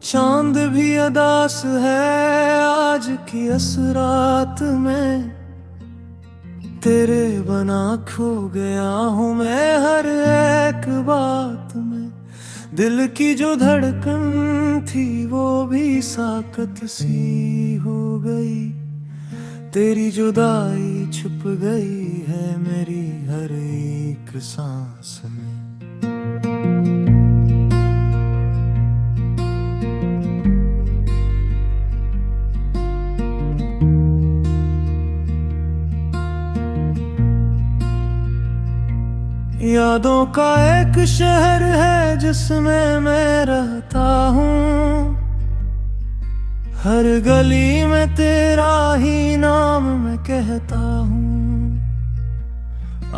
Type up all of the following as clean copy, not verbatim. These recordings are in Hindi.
चांद भी अदास है आज की इस रात में। तेरे बना खो गया हूँ मैं हर एक बात में। दिल की जो धड़कन थी वो भी साकत सी हो गई। तेरी जुदाई छुप गई है मेरी हर एक सांस में। यादों का एक शहर है जिसमें मैं रहता हूँ। हर गली में तेरा ही नाम मैं कहता हूँ।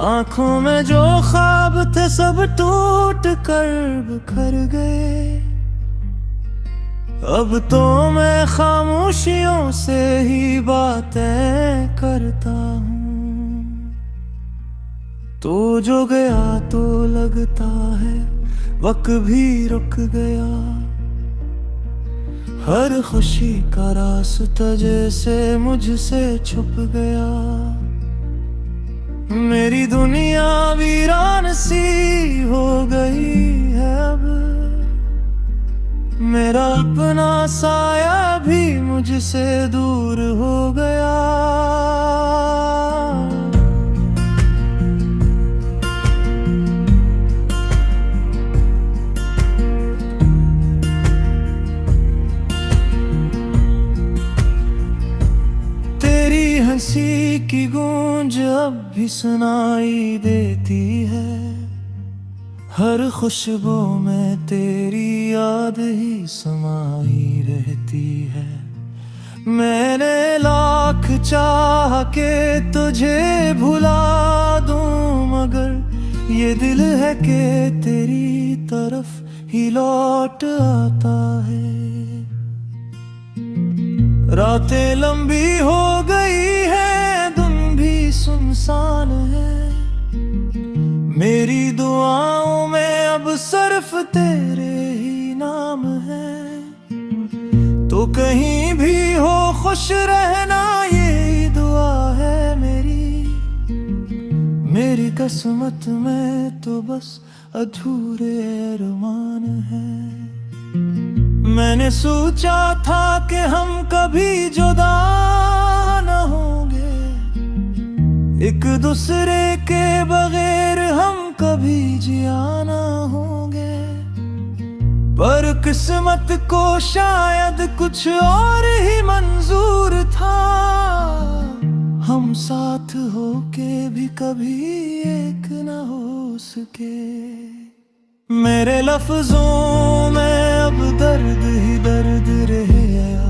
आंखों में जो ख्वाब थे सब टूट कर बिखर गए। अब तो मैं खामोशियों से ही बातें करता हूँ। तो जो गया तो लगता है वक्त भी रुक गया। हर खुशी का रास्ता जैसे मुझसे छुप गया। मेरी दुनिया वीरान सी हो गई है अब। मेरा अपना साया भी मुझसे दूर हो गया। हंसी की गूंज अब भी सुनाई देती है। हर खुशबू में तेरी याद ही समाई रहती है। मैंने लाख चाह के तुझे भुला दूं मगर ये दिल है कि तेरी तरफ ही लौट आता है। रातें लंबी हो गई है दिन भी सुनसान है। मेरी दुआओं में अब सिर्फ तेरे ही नाम है। तो कहीं भी हो खुश रहना यही दुआ है मेरी किस्मत में तो बस अधूरे अरमान है। मैंने सोचा था कि हम कभी जुदा न होंगे। एक दूसरे के बगैर हम कभी जिया न होंगे। पर किस्मत को शायद कुछ और ही मंजूर था। हम साथ होके भी कभी एक न हो सके। मेरे लफ्जों में अब दर्द ही दर्द रह गया।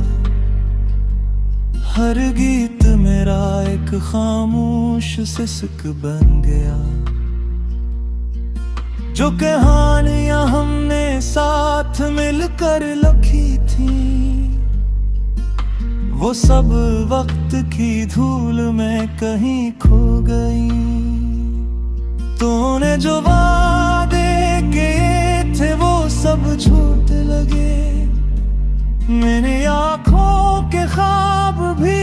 हर गीत मेरा एक खामोश सिसक बन गया। जो कहानियां हमने साथ मिलकर लिखी थी वो सब वक्त की धूल में कहीं खो गई। तूने जो वादे किए थे वो सब झूठ लगे। मेरे आँखों के ख्वाब भी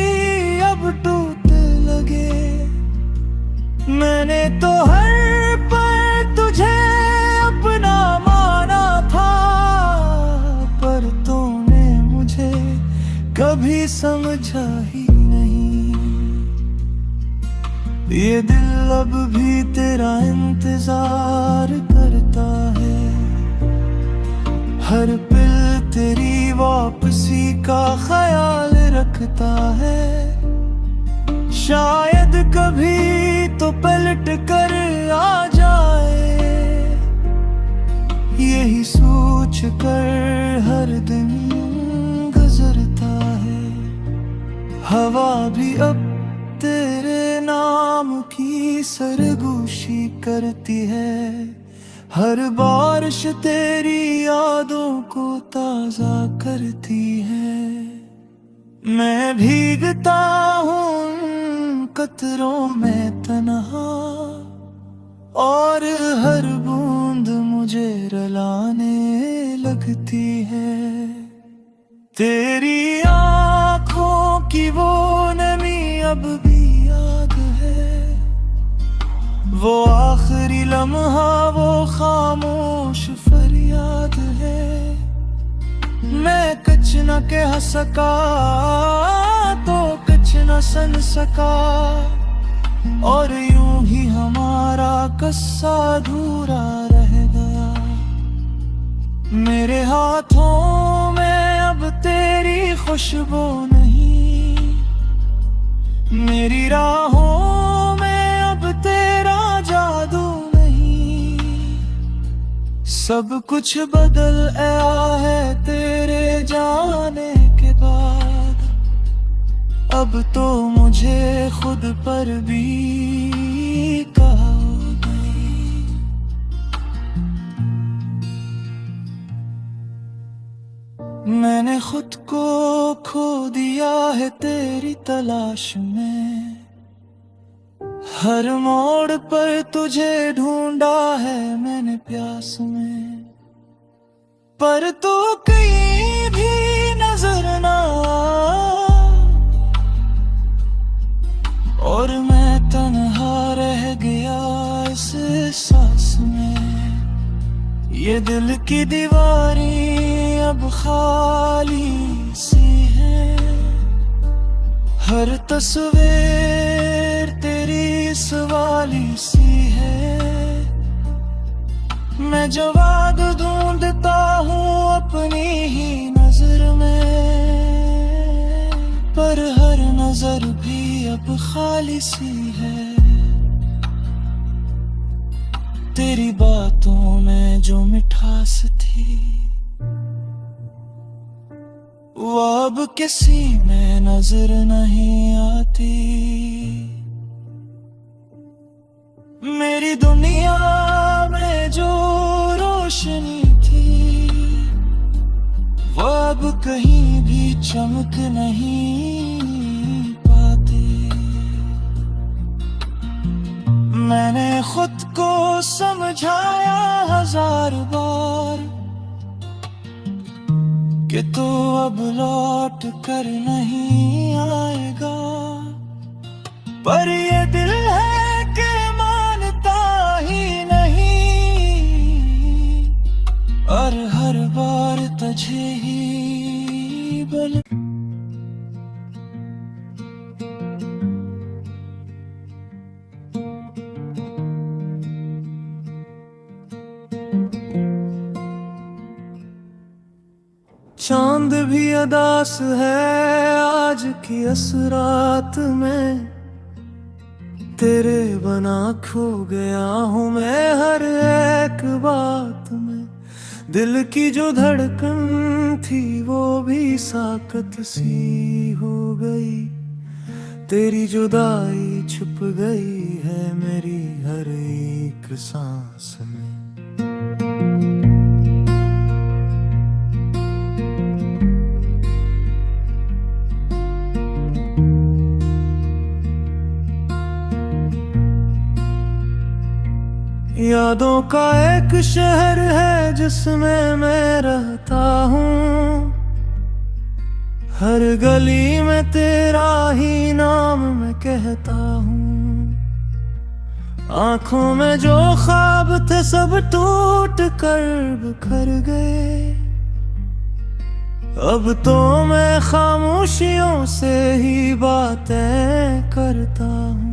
अब टूटने लगे। मैंने तो हर पल तुझे अपना माना था। पर तूने मुझे कभी समझा ही नहीं। ये दिल अब भी तेरा इंतजार करता है। हर पल तेरी वापसी का ख्याल रखता है। शायद कभी तो पलट कर आ जाए। यही सोच कर हर दिन गुजरता है। हवा भी अब तेरे नाम की सरगोशी करती है। हर बारिश तेरी यादों को ताजा करती है। मैं भीगता हूँ कतरों में तन्हा और हर बूंद मुझे रुलाने लगती है। तेरी आंखों की वो नमी अब भी याद है, वो आखिरी लम्हा, वो खामोश फरियाद है। मैं कुछ न कह सका तो कुछ न सुन सका, और यूं ही हमारा किस्सा अधूरा रह गया। मेरे हाथों में अब तेरी खुशबू नहीं, मेरी राहों में अब तेरा जादू नहीं। सब कुछ बदल गया है तेरे जाने के बाद, अब तो मुझे खुद पर भी कहा नहीं। मैंने खुद को खो दिया है तेरी तलाश में, हर मोड़ पर तुझे ढूंढा है मैंने प्यास में, पर तू कहीं भी नजर ना आ, और मैं तन्हा रह गया इस सांस में। ये दिल की दीवारें अब खाली सी है, हर तस्वीर तेरी सवाली सी है। मैं जवाब ढूंढता हूँ अपनी ही नजर में, पर हर नजर भी अब खाली सी है। तेरी बातों में जो मिठास थी वो अब किसी में नजर नहीं आती। मेरी दुनिया में जो रोशनी थी वो अब कहीं भी चमक नहीं पाती। मैंने खुद को समझाया 1000 बार कि तू अब लौट कर नहीं आएगा, पर ये दिल है कि मानता ही नहीं, और हर बार तुझे ही बल। चांद भी अदास है आज की इस रात में, तेरे बना खो गया हूँ मैं हर एक बात में। दिल की जो धड़कन थी वो भी साकत सी हो गई, तेरी जुदाई छुप गई है मेरी हर एक सांस में। यादों का एक शहर है जिसमें मैं रहता हूँ, हर गली में तेरा ही नाम मैं कहता हूँ। आंखों में जो ख्वाब थे सब टूट कर बिखर गए, अब तो मैं खामोशियों से ही बातें करता हूँ।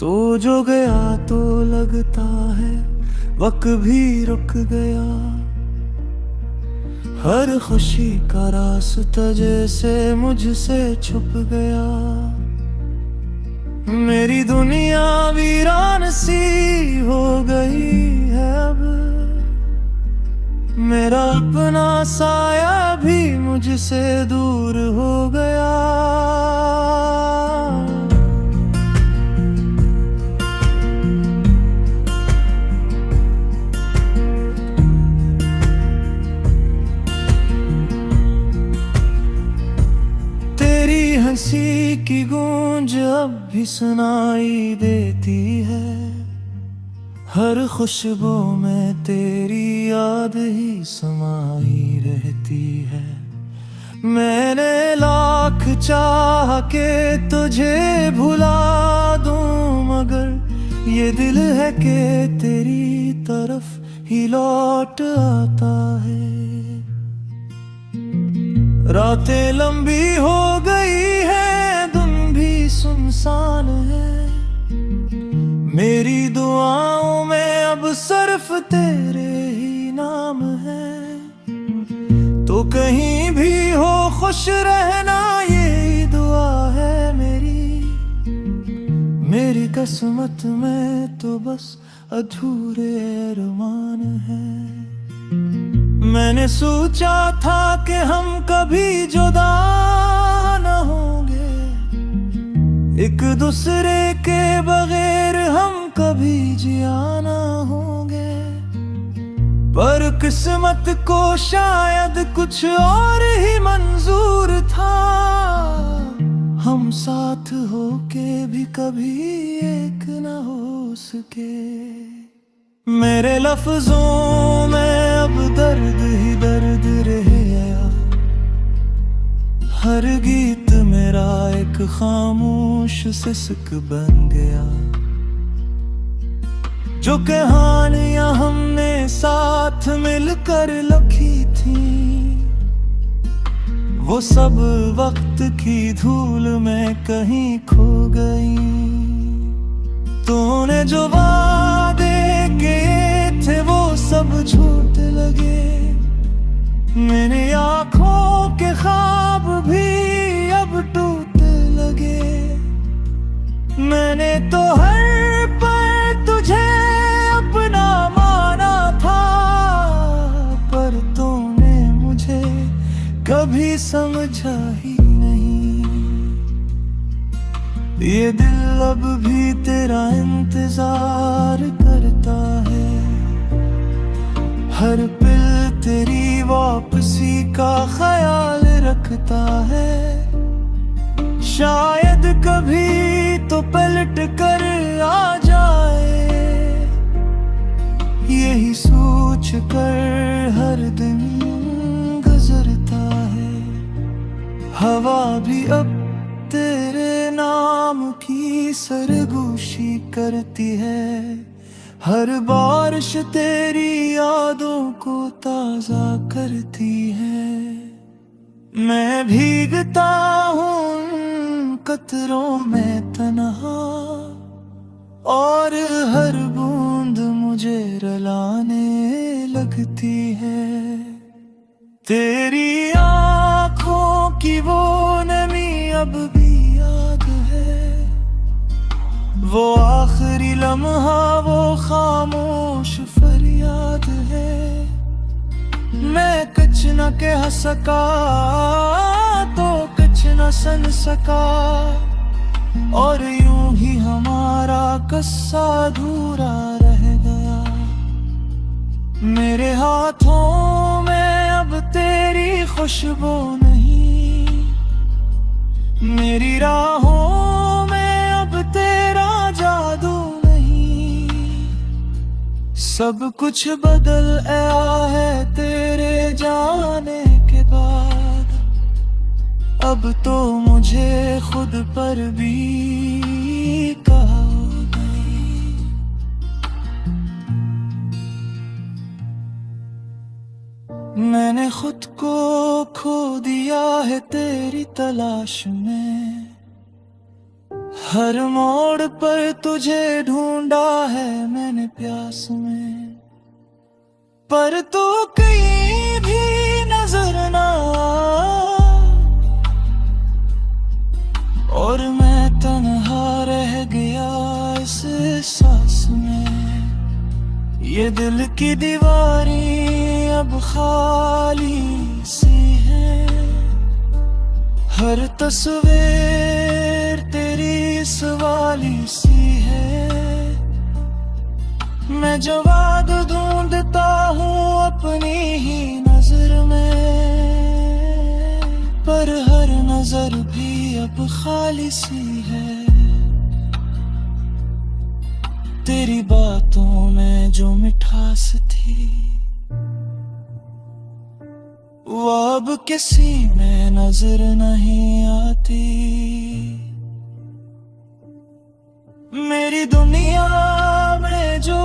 तो जो गया तो लगता है वक्त भी रुक गया, हर खुशी का रास्ता जैसे मुझसे छुप गया। मेरी दुनिया वीरान सी हो गई है अब, मेरा अपना साया भी मुझसे दूर हो गया। हंसी की गूंज अब भी सुनाई देती है, हर खुशबू में तेरी याद ही समाई रहती है। मैंने लाख चाह के तुझे भुला दूं, मगर ये दिल है कि तेरी तरफ ही लौट आता है। रातें लंबी हो गई है, दिन भी सुनसान है। मेरी दुआओं में अब सिर्फ तेरे ही नाम है। तो कहीं भी हो खुश रहना, यही दुआ है मेरी किस्मत में तो बस अधूरे अरमान है। मैंने सोचा था कि हम कभी जुदा न होंगे, एक दूसरे के बगैर हम कभी जिया न होंगे। पर किस्मत को शायद कुछ और ही मंजूर था, हम साथ होके भी कभी एक न हो सके। मेरे लफ्जों में अब दर्द ही दर्द रह गया, हर गीत मेरा एक खामोश सिसक बन गया। जो कहानियां हमने साथ मिलकर लिखी थी, वो सब वक्त की धूल में कहीं खो गई। तूने जो वादे किए थे वो सब झूठ लगे, मेरी आंखों के ख्वाब भी अब टूटने लगे। मैंने तो हर पल तुझे अपना माना था, पर तूने मुझे कभी समझा ही नहीं। ये दिल अब भी तेरा इंतजार करता है, हर पल तेरी वापसी का ख्याल रखता है। शायद कभी तो पलट कर आ जाए, यही सोच कर हर दिन गुजरता है। हवा भी अब तेरे नाम की सरगोशी करती है, हर बारिश तेरी यादों को ताजा करती है। मैं भीगता हूँ कतरों में तन्हा, और हर बूंद मुझे रुलाने लगती है। तेरी आँखों की वो नमी अब भी याद है, वो आखिरी लम्हा, वो खामोश फरियाद है। मैं कुछ न कह सका तो कुछ न सुन सका, और यूं ही हमारा किस्सा अधूरा रह गया। मेरे हाथों में अब तेरी खुशबू नहीं, मेरी राहों में अब तेरा जादू नहीं। सब कुछ बदल गया है तेरे जाने के बाद, अब तो मुझे खुद पर भी कहो नहीं। मैंने खुद को खो दिया है तेरी तलाश में, हर मोड़ पर तुझे ढूंढा है मैंने प्यास में। पर तू कहीं भी नजर ना, और मैं तन्हा रह गया इस सांस में। ये दिल की दीवारें अब खाली सी है, हर तस्वीर तेरी सवाली सी है। मैं जवाब ढूंढता हूँ अपनी ही नजर में, पर हर नजर भी अब खाली सी है। तेरी बातों में जो मिठास थी वो अब किसी में नजर नहीं आती। मेरी दुनिया में जो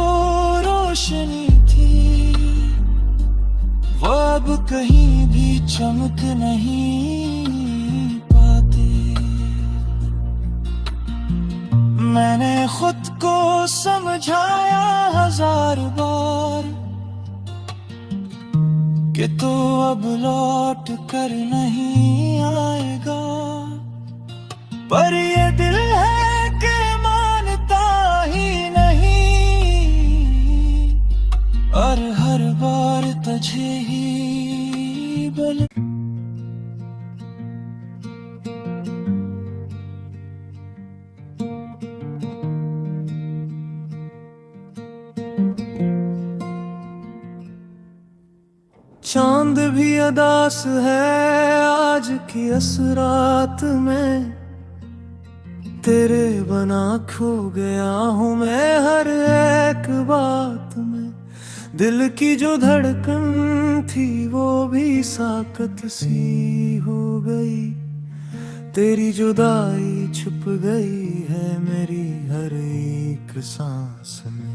रोशनी थी वो अब कहीं भी चमक नहीं पाती। मैंने खुद को समझाया 1000 बार कि तू अब लौट कर नहीं आएगा, पर ये दिल है कि मानता ही नहीं और हर बार तुझे ही बल। चांद भी अदास है आज की इस रात में, तेरे बना खो गया हूँ मैं हर एक बात में। दिल की जो धड़कन थी वो भी साकत सी हो गई, तेरी जुदाई छुप गई है मेरी हर एक सांस में।